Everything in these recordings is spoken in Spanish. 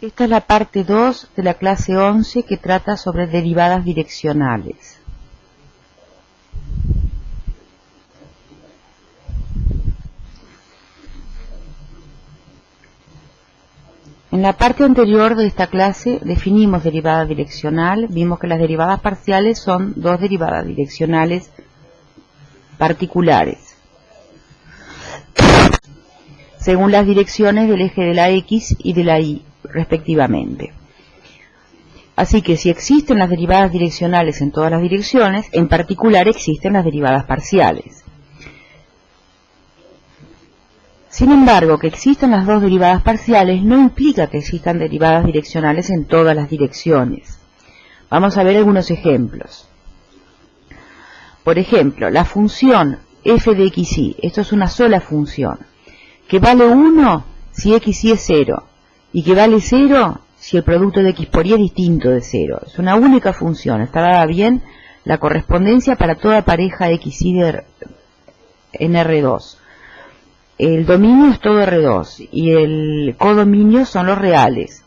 Esta es la parte 2 de la clase 11 que trata sobre derivadas direccionales. En la parte anterior de esta clase definimos derivada direccional, vimos que las derivadas parciales son dos derivadas direccionales particulares, según las direcciones del eje de la X y de la Y, respectivamente. Así que si existen las derivadas direccionales en todas las direcciones, en particular existen las derivadas parciales. Sin embargo, que existan las dos derivadas parciales no implica que existan derivadas direccionales en todas las direcciones. Vamos a ver algunos ejemplos. Por ejemplo, la función f de xy, esto es una sola función, que vale 1 si xy es 0, y que vale 0 si el producto de x por y es distinto de 0. Es una única función, está dada bien la correspondencia para toda pareja xy en R2. El dominio es todo R2 y el codominio son los reales.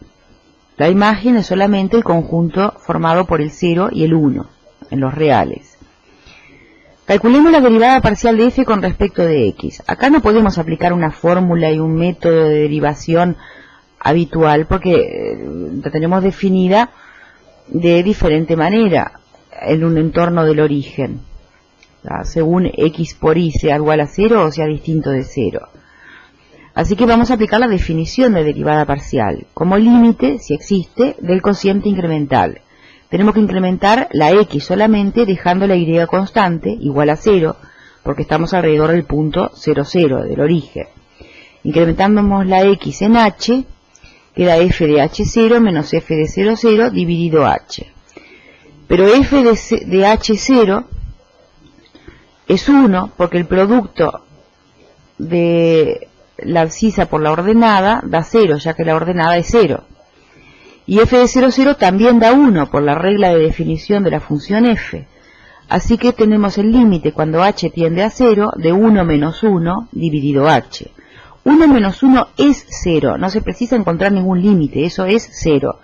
La imagen es solamente el conjunto formado por el 0 y el 1 en los reales. Calculemos la derivada parcial de f con respecto de x. Acá no podemos aplicar una fórmula y un método de derivación habitual porque la tenemos definida de diferente manera en un entorno del origen, según x por y sea igual a 0 o sea distinto de 0. Así que vamos a aplicar la definición de derivada parcial como límite, si existe, del cociente incremental. Tenemos que incrementar la x solamente dejando la y constante igual a 0, porque estamos alrededor del punto 0, 0 del origen. Incrementamos la x en h, queda f de h0 menos f de 0, 0 dividido h. Pero f de h0 es 1 porque el producto de la abscisa por la ordenada da 0, ya que la ordenada es 0. Y f de 0, 0 también da 1 por la regla de definición de la función f. Así que tenemos el límite cuando h tiende a 0 de 1 menos 1 dividido h. 1 menos 1 es 0, no se precisa encontrar ningún límite, eso es 0.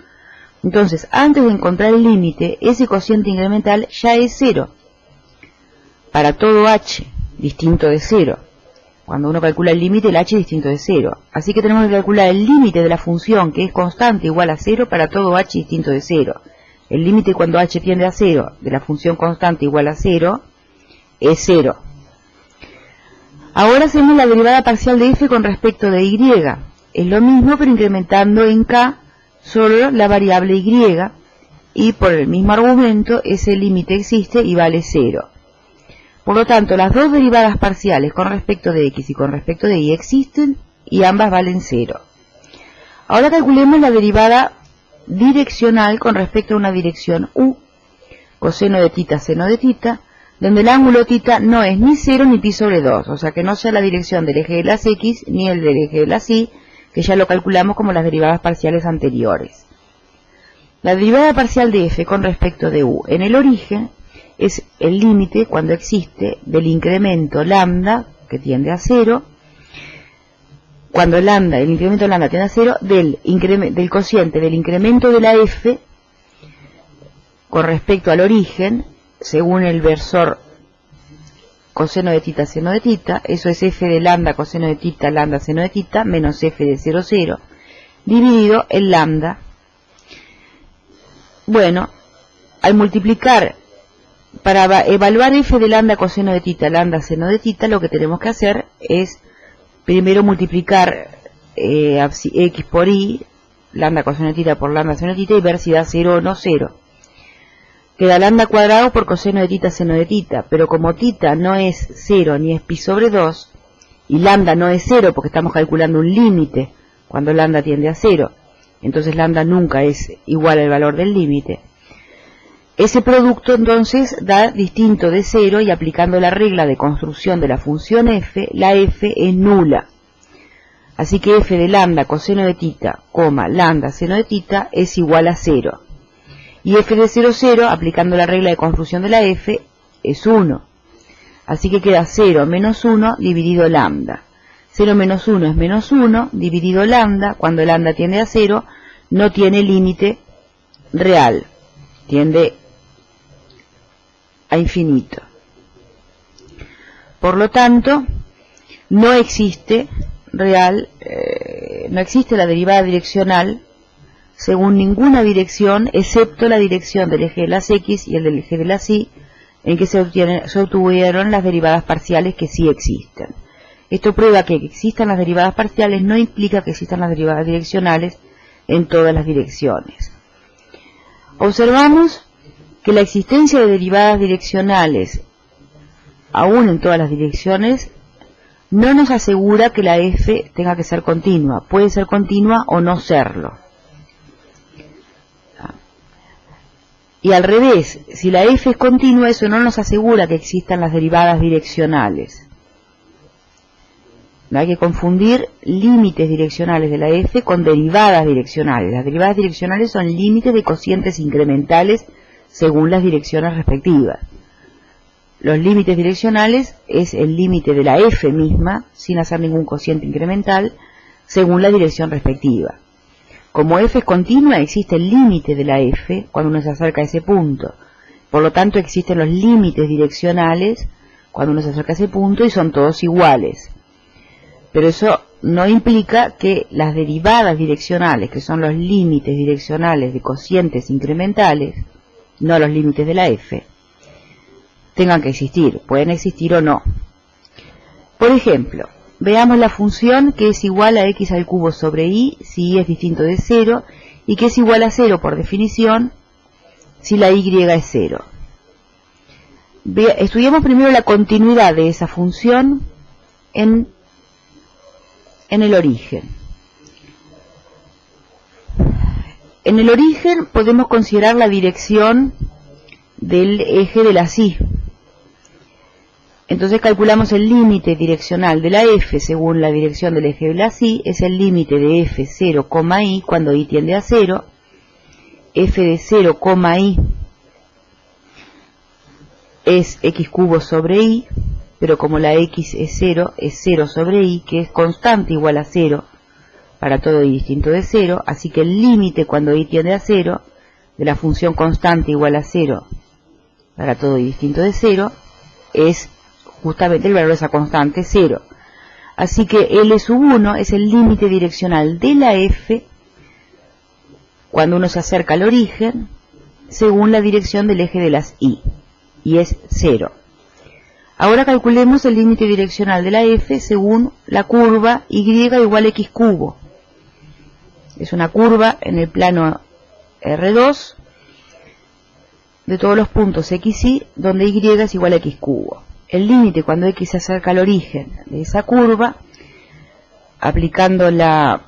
Entonces, antes de encontrar el límite, ese cociente incremental ya es 0. Para todo h distinto de 0. Cuando uno calcula el límite, el h es distinto de 0. Así que tenemos que calcular el límite de la función, que es constante igual a 0, para todo h distinto de 0. El límite cuando h tiende a 0 de la función constante igual a 0 es 0. Ahora hacemos la derivada parcial de f con respecto de y. Es lo mismo, pero incrementando en k solo la variable y, y por el mismo argumento ese límite existe y vale 0. Por lo tanto, las dos derivadas parciales con respecto de x y con respecto de y existen y ambas valen 0. Ahora calculemos la derivada direccional con respecto a una dirección u, coseno de tita, seno de tita, donde el ángulo tita no es ni 0 ni pi sobre 2, o sea que no sea la dirección del eje de las x ni el del eje de las y, que ya lo calculamos como las derivadas parciales anteriores. La derivada parcial de f con respecto de u en el origen es el límite cuando existe del incremento lambda, que tiende a 0, cuando el incremento lambda tiende a 0, del cociente del incremento de la f con respecto al origen, según el versor coseno de tita, seno de tita, eso es f de lambda coseno de tita, lambda seno de tita, menos f de 0, 0, dividido el lambda. Bueno, al multiplicar, para evaluar f de lambda coseno de tita, lambda seno de tita, lo que tenemos que hacer es primero multiplicar x por y, lambda coseno de tita por lambda seno de tita, y ver si da 0 o no 0. Queda lambda cuadrado por coseno de tita seno de tita, pero como tita no es 0 ni es pi sobre 2, y lambda no es 0 porque estamos calculando un límite cuando lambda tiende a 0, entonces lambda nunca es igual al valor del límite. Ese producto entonces da distinto de 0 y aplicando la regla de construcción de la función f, la f es nula. Así que f de lambda coseno de tita, lambda seno de tita es igual a 0. Y f de 0, 0, aplicando la regla de construcción de la f, es 1. Así que queda 0 menos 1 dividido lambda. 0 menos 1 es menos 1 dividido lambda, cuando lambda tiende a 0, no tiene límite real, tiende a infinito. Por lo tanto, no existe no existe la derivada direccional según ninguna dirección, excepto la dirección del eje de las X y el del eje de las Y, en que se obtuvieron las derivadas parciales que sí existen. Esto prueba que existan las derivadas parciales no implica que existan las derivadas direccionales en todas las direcciones. Observamos que la existencia de derivadas direccionales, aún en todas las direcciones, no nos asegura que la f tenga que ser continua. Puede ser continua o no serlo. Y al revés, si la f es continua, eso no nos asegura que existan las derivadas direccionales. No hay que confundir límites direccionales de la f con derivadas direccionales. Las derivadas direccionales son límites de cocientes incrementales según las direcciones respectivas. Los límites direccionales es el límite de la f misma, sin hacer ningún cociente incremental, según la dirección respectiva. Como f es continua, existe el límite de la f cuando uno se acerca a ese punto. Por lo tanto, existen los límites direccionales cuando uno se acerca a ese punto y son todos iguales. Pero eso no implica que las derivadas direccionales, que son los límites direccionales de cocientes incrementales, no los límites de la f, tengan que existir. Pueden existir o no. Por ejemplo, veamos la función que es igual a x al cubo sobre y si y es distinto de 0 y que es igual a 0 por definición si la y es 0. Estudiamos primero la continuidad de esa función en el origen. En el origen podemos considerar la dirección del eje de las y. Entonces calculamos el límite direccional de la f según la dirección del eje de las y, es el límite de f 0, y cuando y tiende a 0, f de 0, y es x cubo sobre y, pero como la x es 0 sobre y, que es constante igual a 0 para todo y distinto de 0, así que el límite cuando y tiende a 0 de la función constante igual a 0 para todo y distinto de 0 es justamente el valor de esa constante 0. Así que L sub 1 es el límite direccional de la f cuando uno se acerca al origen según la dirección del eje de las y es 0. Ahora calculemos el límite direccional de la f según la curva y igual a x cubo. Es una curva en el plano R2 de todos los puntos x y donde y es igual a x cubo. El límite cuando x se acerca al origen de esa curva, aplicando la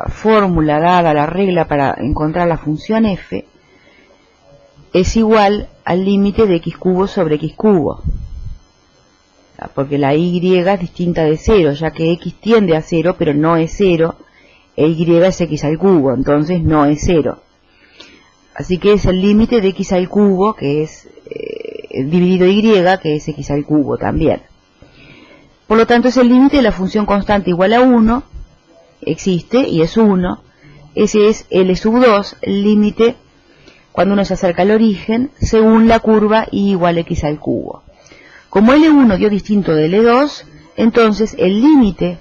fórmula dada, la regla para encontrar la función f, es igual al límite de x cubo sobre x cubo. Porque la y es distinta de 0, ya que x tiende a 0, pero no es 0, e y es x al cubo, entonces no es 0. Así que es el límite de x al cubo, que es dividido y, que es x al cubo también. Por lo tanto, es el límite de la función constante igual a 1, existe y es 1. Ese es L sub 2, el límite cuando uno se acerca al origen, según la curva y igual a x al cubo. Como L1 dio distinto de L2, entonces el límite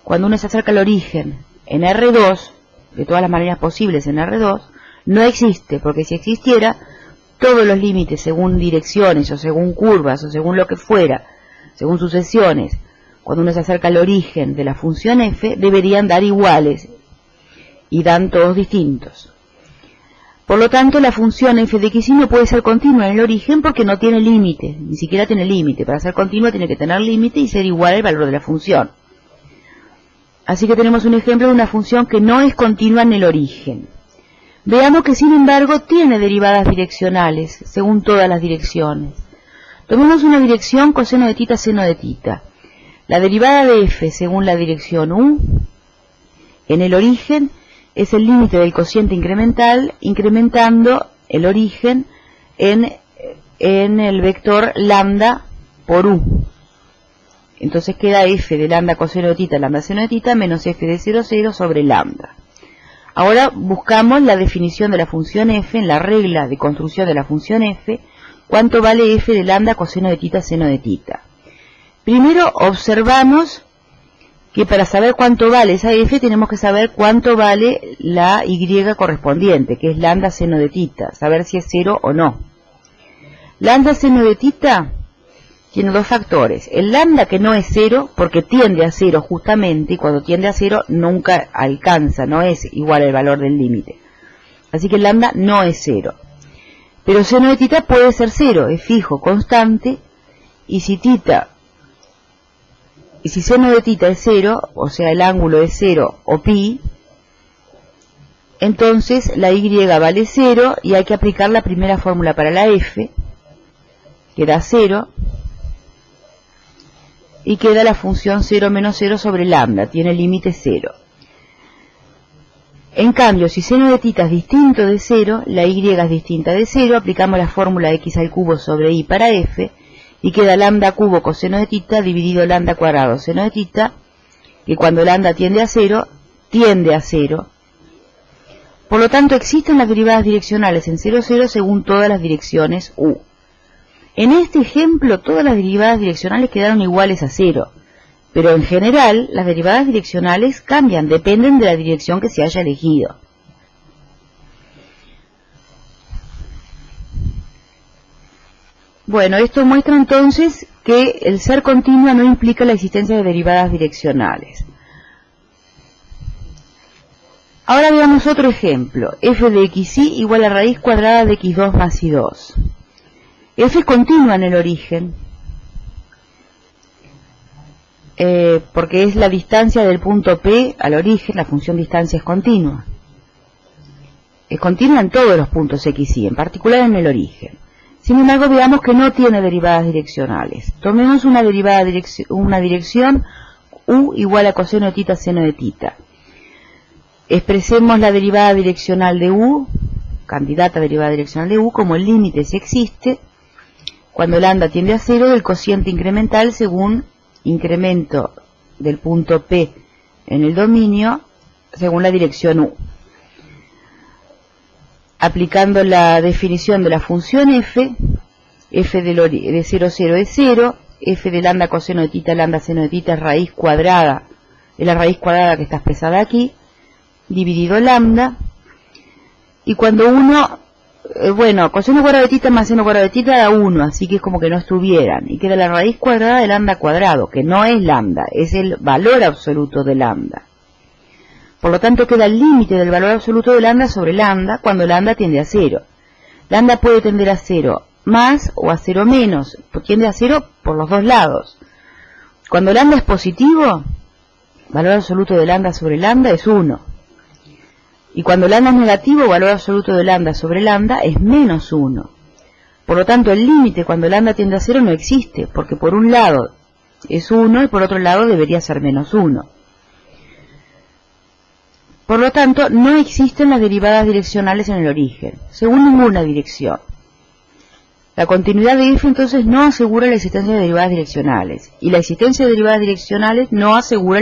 cuando uno se acerca al origen en R2, de todas las maneras posibles en R2, no existe, porque si existiera, todos los límites según direcciones o según curvas o según lo que fuera, según sucesiones, cuando uno se acerca al origen de la función f, deberían dar iguales y dan todos distintos. Por lo tanto, la función f de x y no puede ser continua en el origen porque no tiene límite, ni siquiera tiene límite. Para ser continua tiene que tener límite y ser igual al valor de la función. Así que tenemos un ejemplo de una función que no es continua en el origen. Veamos que sin embargo tiene derivadas direccionales, según todas las direcciones. Tomemos una dirección coseno de tita, seno de tita. La derivada de f según la dirección u, en el origen, es el límite del cociente incremental, incrementando el origen en el vector lambda por u. Entonces queda f de lambda coseno de tita, lambda seno de tita, menos f de 0, 0 sobre lambda. Ahora buscamos la definición de la función f en la regla de construcción de la función f. ¿Cuánto vale f de lambda coseno de tita seno de tita? Primero observamos que para saber cuánto vale esa f tenemos que saber cuánto vale la y correspondiente, que es lambda seno de tita, saber si es 0 o no. Lambda seno de tita tiene dos factores. El lambda, que no es 0, porque tiende a 0 justamente, y cuando tiende a 0 nunca alcanza, no es igual al valor del límite. Así que el lambda no es 0. Pero seno de tita puede ser 0, es fijo, constante, y si seno de tita es 0, o sea el ángulo es 0 o pi, entonces la y vale 0 y hay que aplicar la primera fórmula para la f, que da 0, y queda la función 0 menos 0 sobre lambda, tiene límite 0. En cambio, si seno de tita es distinto de 0, la y es distinta de 0, aplicamos la fórmula x al cubo sobre y para f, y queda lambda cubo coseno de tita dividido lambda cuadrado seno de tita, que cuando lambda tiende a 0, tiende a 0. Por lo tanto, existen las derivadas direccionales en 0, 0 según todas las direcciones u. En este ejemplo, todas las derivadas direccionales quedaron iguales a 0, pero en general, las derivadas direccionales cambian, dependen de la dirección que se haya elegido. Bueno, esto muestra entonces que el ser continua no implica la existencia de derivadas direccionales. Ahora veamos otro ejemplo. F de xy igual a raíz cuadrada de x2 más y2. F es continua en el origen, porque es la distancia del punto P al origen, la función distancia es continua. Es continua en todos los puntos x y, en particular en el origen. Sin embargo, veamos que no tiene derivadas direccionales. Tomemos una dirección u igual a coseno de tita seno de tita. Expresemos la derivada direccional de u, candidata derivada direccional de u, como el límite si existe, cuando lambda tiende a 0 del cociente incremental según incremento del punto P en el dominio según la dirección u. Aplicando la definición de la función f de 0, 0 es 0, f de lambda coseno de tita, lambda seno de tita es raíz cuadrada, es la raíz cuadrada que está expresada aquí, dividido lambda, y cuando uno, coseno cuadrado de tita más seno cuadrado de tita da 1, así que es como que no estuvieran, y queda la raíz cuadrada de lambda cuadrado, que no es lambda, es el valor absoluto de lambda. Por lo tanto, queda el límite del valor absoluto de lambda sobre lambda cuando lambda tiende a 0. Lambda puede tender a 0 más o a 0 menos, tiende a 0 por los dos lados. Cuando lambda es positivo, valor absoluto de lambda sobre lambda es 1. Y cuando lambda es negativo, valor absoluto de lambda sobre lambda es menos 1. Por lo tanto, el límite cuando lambda tiende a 0 no existe, porque por un lado es 1 y por otro lado debería ser menos 1. Por lo tanto, no existen las derivadas direccionales en el origen, según ninguna dirección. La continuidad de f entonces no asegura la existencia de derivadas direccionales, y la existencia de derivadas direccionales no asegura